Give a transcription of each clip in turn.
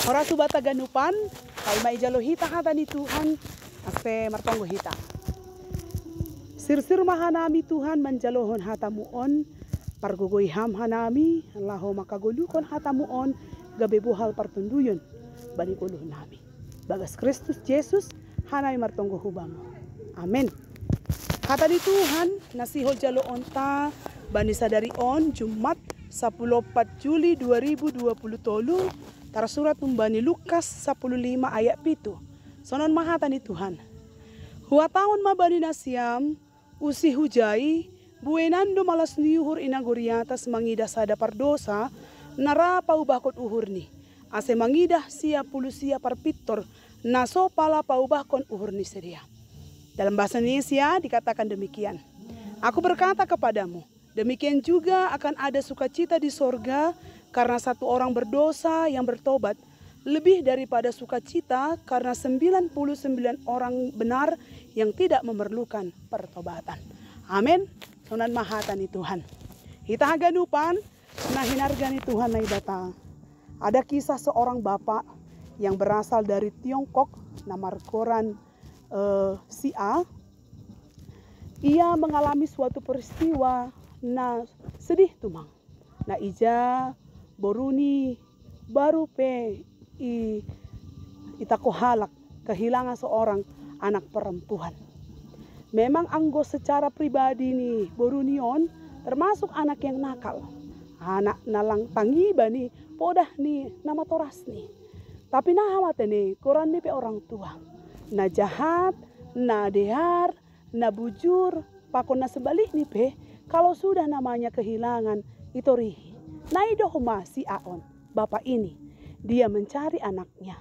Ora subata ganupan, kay maijalo hita hata ni Tuhan, ase martonggo hita. Sir-sir mahanami Tuhan manjalohon hatamuon, pargugoy ham hanami, laho makagulukon hatamuon, gabi buhal partunduyon, banikuluh nami. Bagas Kristus Yesus, hanay martonggo hubamo. Amen. Kata ni Tuhan, nasihol jaloon ta, banisa dari on, Jumat 14 Juli 2020 tarasurat membani Lukas 15 ayat 7. Sonon mahata ni Tuhan. Hua tahun mabani nasiam, usi hujai, buenando malas niuhur inaguriatas mangidah sada pardosa, narapa ubahkot uhur ni. Ase mangidah sia pulusia parpitor, naso pala paubahkon uhur ni seria. Dalam bahasa Indonesia dikatakan demikian. Aku berkata kepadamu, demikian juga akan ada sukacita di sorga karena satu orang berdosa yang bertobat lebih daripada sukacita karena 99 orang benar yang tidak memerlukan pertobatan. Amin. Sunan mahatan ni Tuhan. Kita haganupan nah hinargani Tuhan na ibata. Ada kisah seorang bapak yang berasal dari Tiongkok, nama koran si A. Ia mengalami suatu peristiwa na sedih tumang. Na ija boruni baru pe itako halak kehilangan seorang anak perempuan. Memang anggo secara pribadi nih borunion termasuk anak yang nakal. Anak nalang tangiba nih podah nih nama toras nih. Tapi nah mate nih koran nih pe orang tua. Na jahat, na dehar, na bujur, pakon na sebalik nih pe kalau sudah namanya kehilangan itu rihi. Naidohoma si Aon, bapak ini, dia mencari anaknya.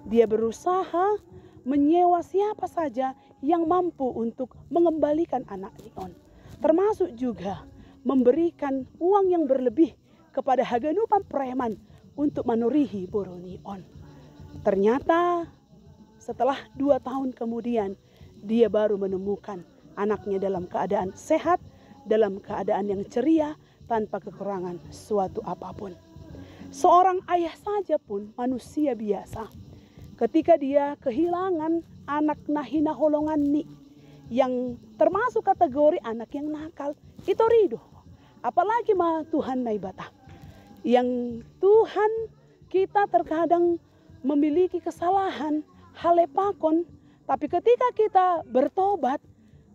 Dia berusaha menyewa siapa saja yang mampu untuk mengembalikan anak Nion. Termasuk juga memberikan uang yang berlebih kepada haganupan preman untuk menurihi Boronion. Ternyata setelah 2 tahun kemudian dia baru menemukan anaknya dalam keadaan sehat, dalam keadaan yang ceria, tanpa kekurangan suatu apapun. Seorang ayah saja pun manusia biasa. Ketika dia kehilangan anak nahina holongan ni, yang termasuk kategori anak yang nakal, itu rido. Apalagi mah Tuhan naibata. Yang Tuhan kita terkadang memiliki kesalahan, halepakon, tapi ketika kita bertobat,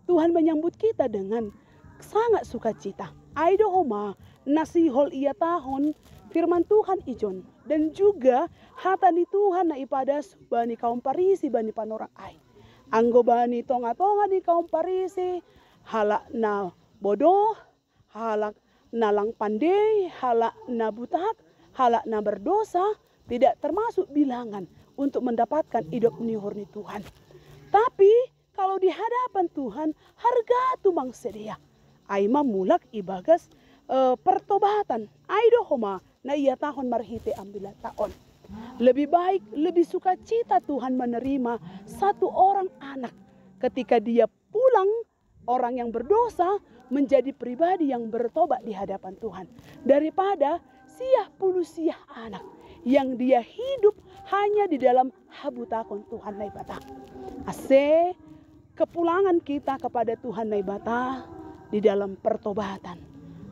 Tuhan menyambut kita dengan sangat sukacita. Aido homa nasihol ia tahun firman Tuhan ijon dan juga hatani Tuhan na ipadas bani kaum Parisi bani panorang ai. Anggo bani tonga-tonga di kaum Parisi halak na bodoh, halak na lang pandai, halak na butak, halak na berdosa tidak termasuk bilangan untuk mendapatkan hidup nihur ni Tuhan. Tapi kalau di hadapan Tuhan harga tumang sedia. Aima mulak ibagas pertobatan. Aido homa na ia tahun marhite ambila taon. Lebih baik, lebih sukacita Tuhan menerima satu orang anak ketika dia pulang orang yang berdosa menjadi pribadi yang bertobat di hadapan Tuhan daripada siah puluh siah anak yang dia hidup hanya di dalam habutakon Tuhan naibata. Ase kepulangan kita kepada Tuhan naibata di dalam pertobatan.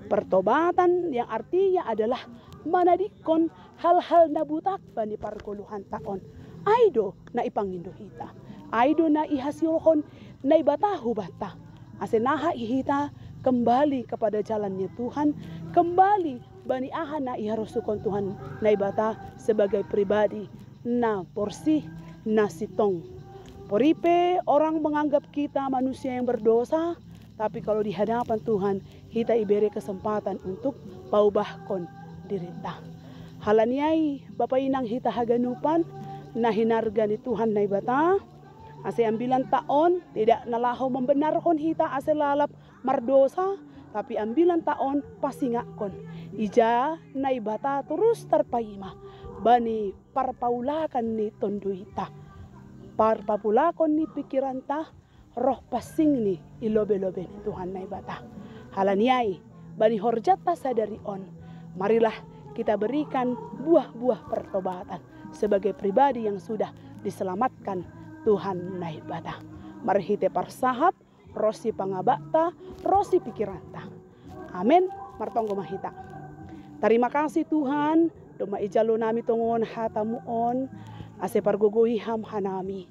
Pertobatan yang artinya adalah manadikon hal-hal nabutak bani pargoluhan taon. Aido na ipangindo hita. Aido na ihasilhon na ibatahu bata. Asenaha ihita kembali kepada jalannya Tuhan. Kembali bani aha na iharusukon Tuhan na ibata sebagai pribadi na porsi na sitong. Poripe orang menganggap kita manusia yang berdosa. Tapi kalau di hadapan Tuhan, kita iberi kesempatan untuk paubahkon dirita. Halaniai, Bapak Inang hita haganupan, na hinarga ni Tuhan na ibata. Ase ambilan taon, tidak nalaho membenarhon hita ase lalap mardosa. Tapi ambilan taon pasingakon. Ija na ibata terus terpaima. Bani parpaulakan ni tondo hita. Parpapulakon ni pikiran ta. Roh pasing ni ilobe-lobe ni Tuhan na ibata. Halaniai, bani horjata sadari on. Marilah kita berikan buah-buah pertobatan sebagai pribadi yang sudah diselamatkan Tuhan naibata. Marhite parsahap, rosi pangabakta, rosi pikiranta. Amin. Martonggo mahita. Terima kasih Tuhan. Doma ijalo nami tongon hatamuon. Ase pargogoiham hanami.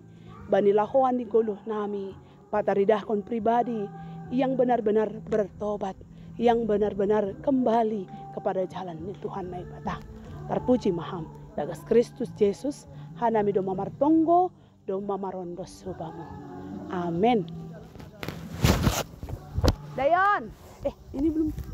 Banilahoan di guluh nami. Pataridahkon pribadi yang benar-benar bertobat. Yang benar-benar kembali kepada jalan Tuhan naibata. Terpuji maham. Dagas Kristus Yesus. Hanami doma martonggo. Doma marondo subamu. Amin. Dayon. Ini belum.